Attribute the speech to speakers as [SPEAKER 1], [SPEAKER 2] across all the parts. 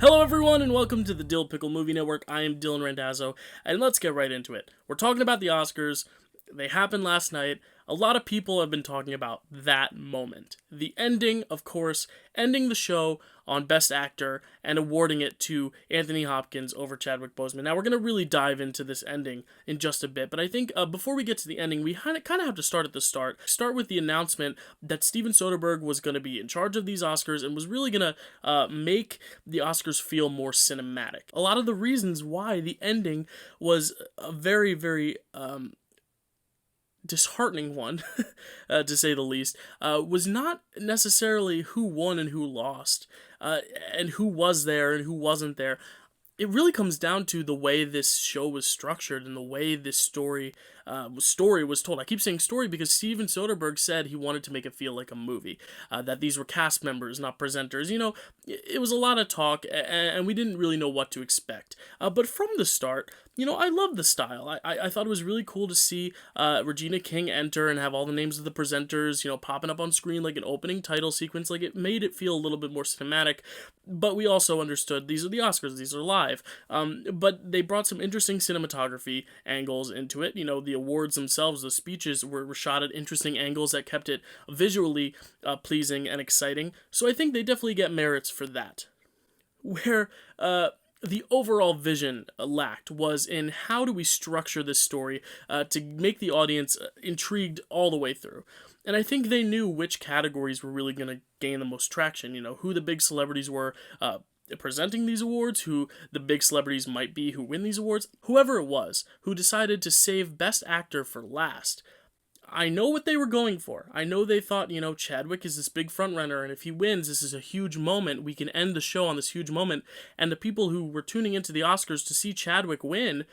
[SPEAKER 1] Hello everyone and welcome to the Dill Pickle Movie Network. I am Dylan Randazzo, and let's get right into it. We're talking about the Oscars. They happened last night. A lot of people have been talking about that moment. The ending, of course, ending the show on Best Actor and awarding it to Anthony Hopkins over Chadwick Boseman. Now, we're going to really dive into this ending in just a bit, but I think before we get to the ending, we kind of have to start at the start. Start with the announcement that Steven Soderbergh was going to be in charge of these Oscars and was really going to make the Oscars feel more cinematic. A lot of the reasons why the ending was a very, very disheartening one, to say the least, was not necessarily who won and who lost, and who was there and who wasn't there. It really comes down to the way this show was structured and the way this story was told. I keep saying story because Steven Soderbergh said he wanted to make it feel like a movie, that these were cast members, not presenters. You know, it was a lot of talk, and we didn't really know what to expect. But from the start, you know, I love the style. I thought it was really cool to see Regina King enter and have all the names of the presenters, you know, popping up on screen like an opening title sequence. Like, it made it feel a little bit more cinematic, but we also understood these are the Oscars, these are live. But they brought some interesting cinematography angles into it. You know, the awards themselves, the speeches were shot at interesting angles that kept it visually pleasing and exciting. So I think they definitely get merits for that. Where the overall vision lacked was in how do we structure this story to make the audience intrigued all the way through. And I think they knew which categories were really going to gain the most traction, you know, who the big celebrities were presenting these awards, who the big celebrities might be who win these awards, whoever it was who decided to save Best Actor for last. I know what they were going for. I know they thought, you know, Chadwick is this big frontrunner, and if he wins, this is a huge moment. We can end the show on this huge moment. And the people who were tuning into the Oscars to see Chadwick win,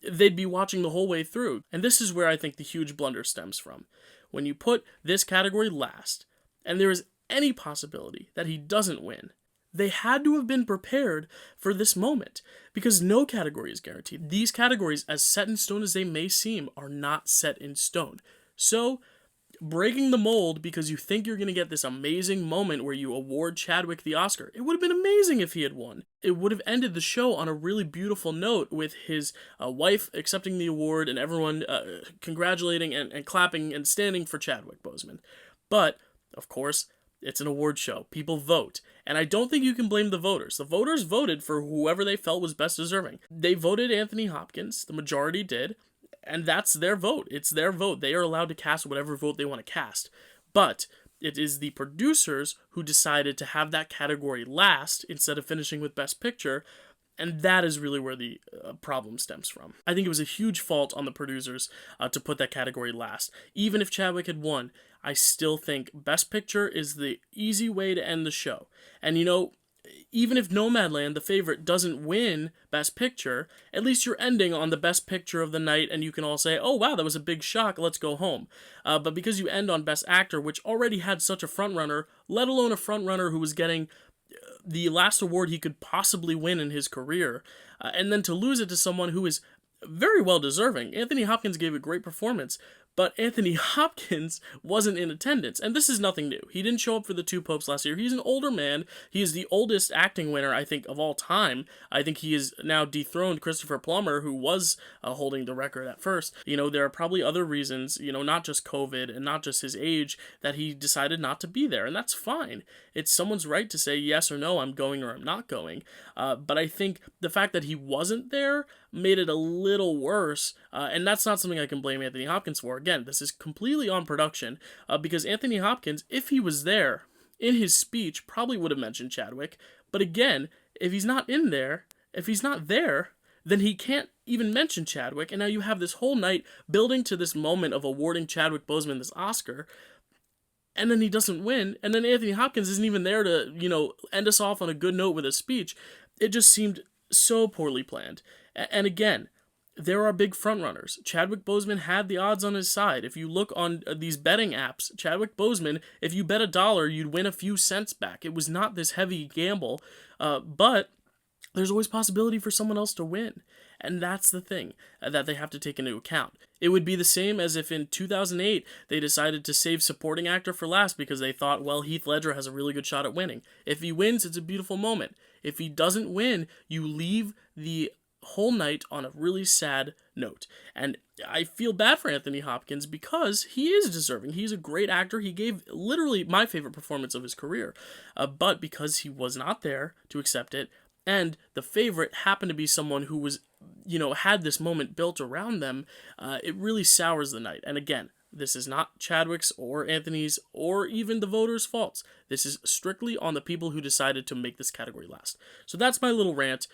[SPEAKER 1] they'd be watching the whole way through. And this is where I think the huge blunder stems from. When you put this category last, and there is any possibility that he doesn't win, they had to have been prepared for this moment, because no category is guaranteed. These categories, as set in stone as they may seem, are not set in stone. So, breaking the mold because you think you're going to get this amazing moment where you award Chadwick the Oscar, it would have been amazing if he had won. It would have ended the show on a really beautiful note with his wife accepting the award and everyone congratulating and clapping and standing for Chadwick Boseman. But, of course, it's an award show. People vote. And I don't think you can blame the voters. The voters voted for whoever they felt was best deserving. They voted Anthony Hopkins. The majority did. And that's their vote. It's their vote. They are allowed to cast whatever vote they want to cast. But it is the producers who decided to have that category last instead of finishing with Best Picture. And that is really where the problem stems from. I think it was a huge fault on the producers to put that category last. Even if Chadwick had won, I still think Best Picture is the easy way to end the show. And, you know, even if Nomadland, the favorite, doesn't win Best Picture, at least you're ending on the best picture of the night, and you can all say, oh wow, that was a big shock, let's go home. But because you end on Best Actor, which already had such a frontrunner, let alone a frontrunner who was getting the last award he could possibly win in his career, and then to lose it to someone who is very well deserving. Anthony Hopkins gave a great performance, but Anthony Hopkins wasn't in attendance, and this is nothing new. He didn't show up for the Two Popes last year. He's an older man. He is the oldest acting winner, I think, of all time. I think he has now dethroned Christopher Plummer, who was holding the record at first. You know, there are probably other reasons, you know, not just COVID and not just his age, that he decided not to be there, and that's fine. It's someone's right to say yes or no, I'm going or I'm not going. But I think the fact that he wasn't there made it a little worse, and that's not something I can blame Anthony Hopkins for. Again, this is completely on production, because Anthony Hopkins, if he was there, in his speech, probably would have mentioned Chadwick, but again, if he's not there, then he can't even mention Chadwick, and now you have this whole night building to this moment of awarding Chadwick Boseman this Oscar, and then he doesn't win, and then Anthony Hopkins isn't even there to, you know, end us off on a good note with a speech. It just seemed so poorly planned. And again, there are big frontrunners. Chadwick Boseman had the odds on his side. If you look on these betting apps, Chadwick Boseman, if you bet $1, you'd win a few cents back. It was not this heavy gamble, but there's always possibility for someone else to win. And that's the thing that they have to take into account. It would be the same as if in 2008 they decided to save supporting actor for last because they thought, well, Heath Ledger has a really good shot at winning. If he wins, it's a beautiful moment. If he doesn't win, you leave the whole night on a really sad note. And I feel bad for Anthony Hopkins because he is deserving. He's a great actor. He gave literally my favorite performance of his career. But because he was not there to accept it, and the favorite happened to be someone who was, had this moment built around them, it really sours the night. And again, this is not Chadwick's or Anthony's or even the voters' faults. This is strictly on the people who decided to make this category last. So that's my little rant.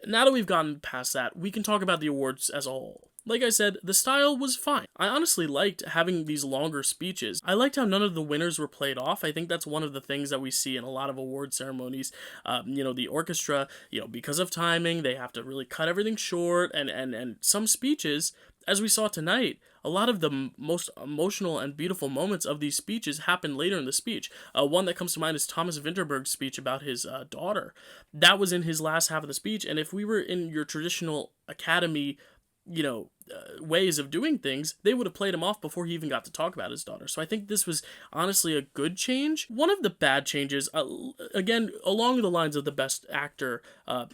[SPEAKER 1] Now that we've gotten past that, we can talk about the awards as a whole. Like I said, the style was fine. I honestly liked having these longer speeches. I liked how none of the winners were played off. I think that's one of the things that we see in a lot of award ceremonies. The orchestra, because of timing, they have to really cut everything short, and some speeches, as we saw tonight, a lot of the most emotional and beautiful moments of these speeches happen later in the speech. One that comes to mind is Thomas Vinterberg's speech about his daughter. That was in his last half of the speech, and if we were in your traditional Academy ways of doing things, they would have played him off before he even got to talk about his daughter. So I think this was honestly a good change. One of the bad changes, again, along the lines of the best actor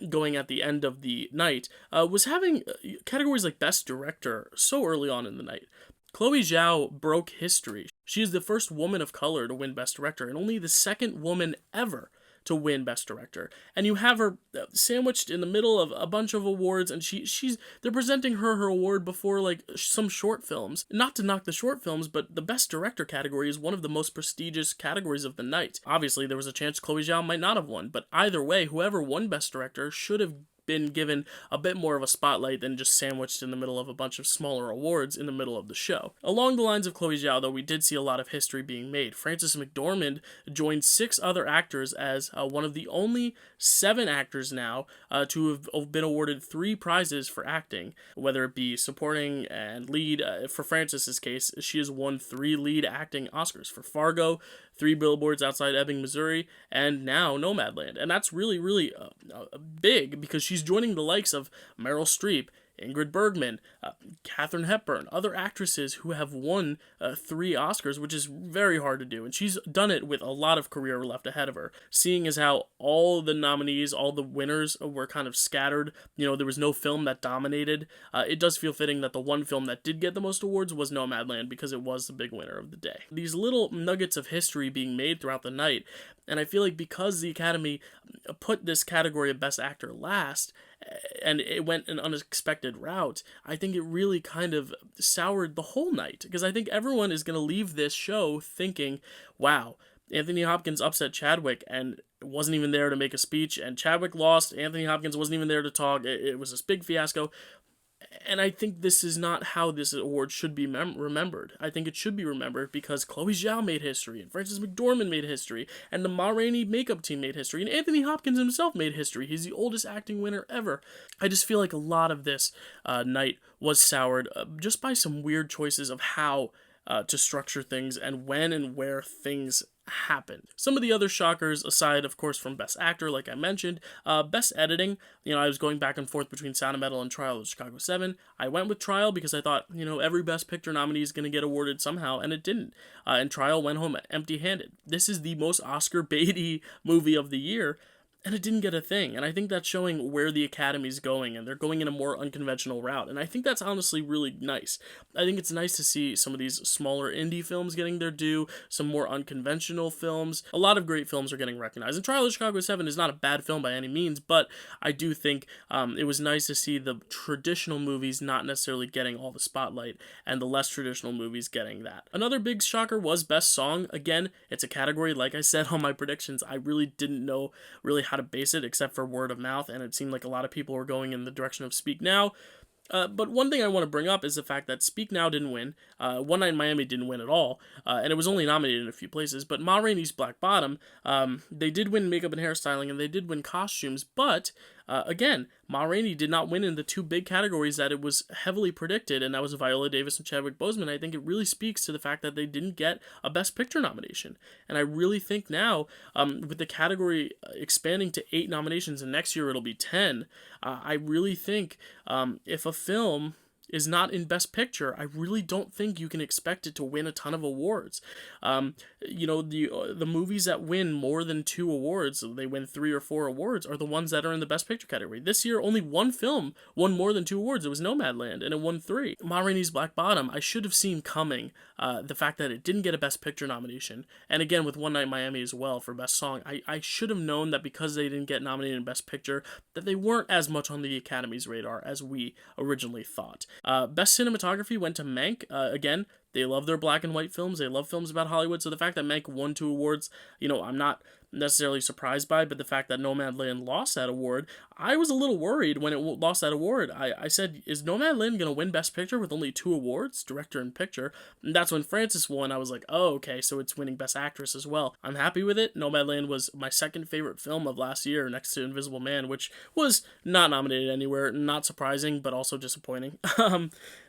[SPEAKER 1] going at the end of the night, was having categories like best director so early on in the night. Chloe Zhao broke history. She is the first woman of color to win best director, and only the second woman ever to win Best Director. And you have her sandwiched in the middle of a bunch of awards, and they're presenting her award before some short films. Not to knock the short films, but the Best Director category is one of the most prestigious categories of the night. Obviously, there was a chance Chloe Zhao might not have won, but either way, whoever won Best Director should have been given a bit more of a spotlight than just sandwiched in the middle of a bunch of smaller awards in the middle of the show. Along the lines of Chloe Zhao, though, we did see a lot of history being made. Frances McDormand joined 6 other actors as one of the only 7 actors now to have been awarded 3 prizes for acting, whether it be supporting and lead. For Frances's case, she has won 3 lead acting Oscars for Fargo, 3 Billboards Outside Ebbing, Missouri, and now Nomadland. And that's really, really big because she's joining the likes of Meryl Streep, Ingrid Bergman, Katharine Hepburn, other actresses who have won 3 Oscars, which is very hard to do. And she's done it with a lot of career left ahead of her. Seeing as how all the nominees, all the winners were kind of scattered, there was no film that dominated, it does feel fitting that the one film that did get the most awards was Nomadland because it was the big winner of the day. These little nuggets of history being made throughout the night, and I feel like because the Academy put this category of Best Actor last, and it went an unexpected route, I think it really kind of soured the whole night, because I think everyone is going to leave this show thinking, wow, Anthony Hopkins upset Chadwick and wasn't even there to make a speech, and Chadwick lost, Anthony Hopkins wasn't even there to talk, it was a big fiasco. And I think this is not how this award should be remembered. I think it should be remembered because Chloe Zhao made history, and Frances McDormand made history, and the Ma Rainey makeup team made history, and Anthony Hopkins himself made history. He's the oldest acting winner ever. I just feel like a lot of this night was soured just by some weird choices of how to structure things and when and where things happened. Some of the other shockers, aside of course from Best Actor, like I mentioned, Best Editing, I was going back and forth between Sound of Metal and Trial of Chicago 7. I went with Trial because I thought, every Best Picture nominee is going to get awarded somehow, and it didn't. And Trial went home empty-handed. This is the most Oscar baity movie of the year, and it didn't get a thing. And I think that's showing where the Academy's going, and they're going in a more unconventional route. And I think that's honestly really nice. I think it's nice to see some of these smaller indie films getting their due, some more unconventional films. A lot of great films are getting recognized. And Trial of Chicago 7 is not a bad film by any means, but I do think it was nice to see the traditional movies not necessarily getting all the spotlight, and the less traditional movies getting that. Another big shocker was Best Song. Again, it's a category, like I said on my predictions, I really didn't know really how to base it except for word of mouth, and it seemed like a lot of people were going in the direction of Speak Now. But one thing I want to bring up is the fact that Speak Now didn't win, One Night in Miami didn't win at all, and it was only nominated in a few places, but Ma Rainey's Black Bottom, they did win makeup and hairstyling, and they did win costumes, but Again, Ma Rainey did not win in the two big categories that it was heavily predicted, and that was Viola Davis and Chadwick Boseman. I think it really speaks to the fact that they didn't get a Best Picture nomination. And I really think now, with the category expanding to 8 nominations, and next year it'll be 10, I really think if a film is not in Best Picture, I really don't think you can expect it to win a ton of awards. The movies that win more than 2 awards, they win 3 or 4 awards, are the ones that are in the Best Picture category. This year, only one film won more than 2 awards. It was Nomadland, and it won 3. Ma Rainey's Black Bottom, I should have seen coming. The fact that it didn't get a Best Picture nomination, and again with One Night in Miami as well for Best Song, I should have known that because they didn't get nominated in Best Picture, that they weren't as much on the Academy's radar as we originally thought. Best Cinematography went to Mank. Again, they love their black and white films. They love films about Hollywood. So the fact that Mank won 2 awards, I'm not necessarily surprised by, but the fact that Nomadland lost that award, I was a little worried when it lost that award. I said, is Nomadland going to win Best Picture with only 2 awards, director and picture? And that's when Frances won. I was like, oh, okay, so it's winning Best Actress as well. I'm happy with it. Nomadland was my second favorite film of last year, next to Invisible Man, which was not nominated anywhere. Not surprising, but also disappointing.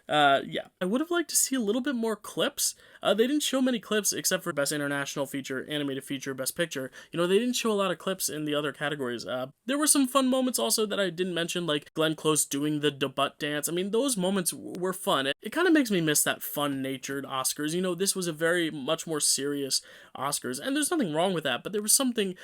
[SPEAKER 1] Yeah, I would have liked to see a little bit more clips. They didn't show many clips except for Best International Feature, Animated Feature, Best Picture. They didn't show a lot of clips in the other categories. There were some fun moments also that I didn't mention, like Glenn Close doing the debut dance. I mean, those moments were fun. It kind of makes me miss that fun-natured Oscars. This was a very much more serious Oscars, and there's nothing wrong with that, but there was something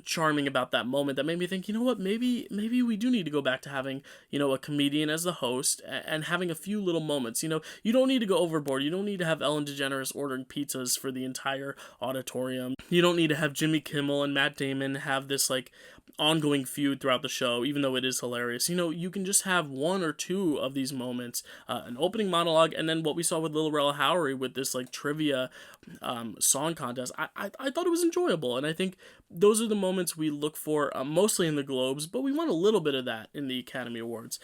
[SPEAKER 1] charming about that moment that made me think, maybe we do need to go back to having, a comedian as the host and having a few little moments. You don't need to go overboard. You don't need to have Ellen DeGeneres ordering pizzas for the entire auditorium. You don't need to have Jimmy Kimmel and Matt Damon have this ongoing feud throughout the show, even though it is hilarious. You can just have 1 or 2 of these moments, an opening monologue, and then what we saw with Lil Rel Howery with this trivia song contest. I thought it was enjoyable, and I think those are the moments we look for mostly in the Globes, but we want a little bit of that in the Academy Awards.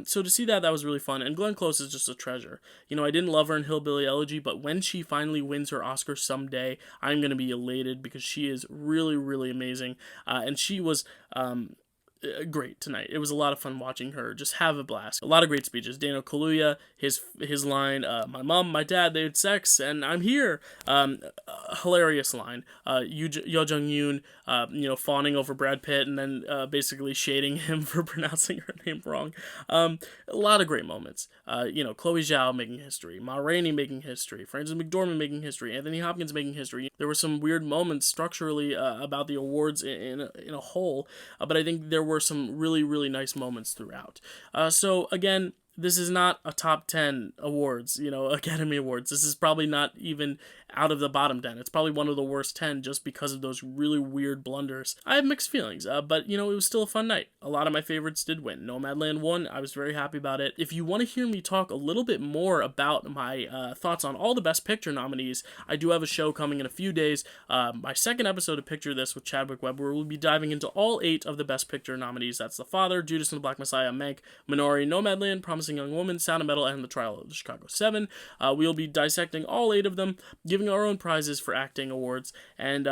[SPEAKER 1] So to see that was really fun, and Glenn Close is just a treasure. I didn't love her in Hillbilly Elegy, but when she finally wins her Oscar someday, I'm going to be elated because she is really, really amazing, and she was great tonight. It was a lot of fun watching her just have a blast. A lot of great speeches. Daniel Kaluuya, his line, my mom, my dad, they had sex, and I'm here. Hilarious line. Yo Jung Yoon, fawning over Brad Pitt and then basically shading him for pronouncing her name wrong. A lot of great moments. Chloe Zhao making history, Ma Rainey making history, Frances McDormand making history, Anthony Hopkins making history. There were some weird moments structurally about the awards in a whole, but I think there were some really, really nice moments throughout. So again, this is not a top 10 awards, Academy Awards. This is probably not even out of the bottom 10. It's probably one of the worst 10 just because of those really weird blunders. I have mixed feelings, but, it was still a fun night. A lot of my favorites did win. Nomadland won. I was very happy about it. If you want to hear me talk a little bit more about my thoughts on all the Best Picture nominees, I do have a show coming in a few days, my second episode of Picture This with Chadwick Webb, where we'll be diving into all 8 of the Best Picture nominees. That's The Father, Judas and the Black Messiah, Mank, Minari, Nomadland, Promising Young Woman, Sound of Metal, and The Trial of the Chicago 7. We'll be dissecting all 8 of them, giving our own prizes for acting awards, and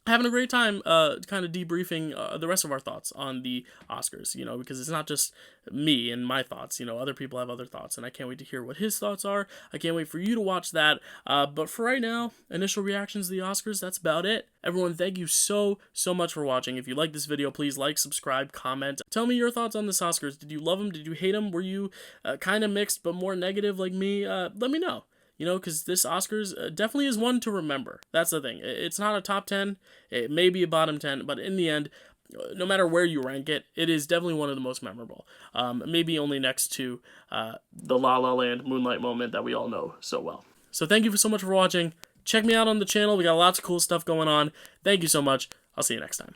[SPEAKER 1] having a great time kind of debriefing the rest of our thoughts on the Oscars, because it's not just me and my thoughts, other people have other thoughts, and I can't wait to hear what his thoughts are. I can't wait for you to watch that, but for right now, initial reactions to the Oscars, that's about it. Everyone, thank you so much for watching. If you like this video, please like, subscribe, comment. Tell me your thoughts on this Oscars. Did you love them? Did you hate them? Were you kind of mixed but more negative like me? Let me know. Because this Oscars definitely is one to remember. That's the thing. It's not a top 10. It may be a bottom 10, but in the end, no matter where you rank it, it is definitely one of the most memorable. Maybe only next to the La La Land Moonlight moment that we all know so well. So thank you so much for watching. Check me out on the channel. We got lots of cool stuff going on. Thank you so much. I'll see you next time.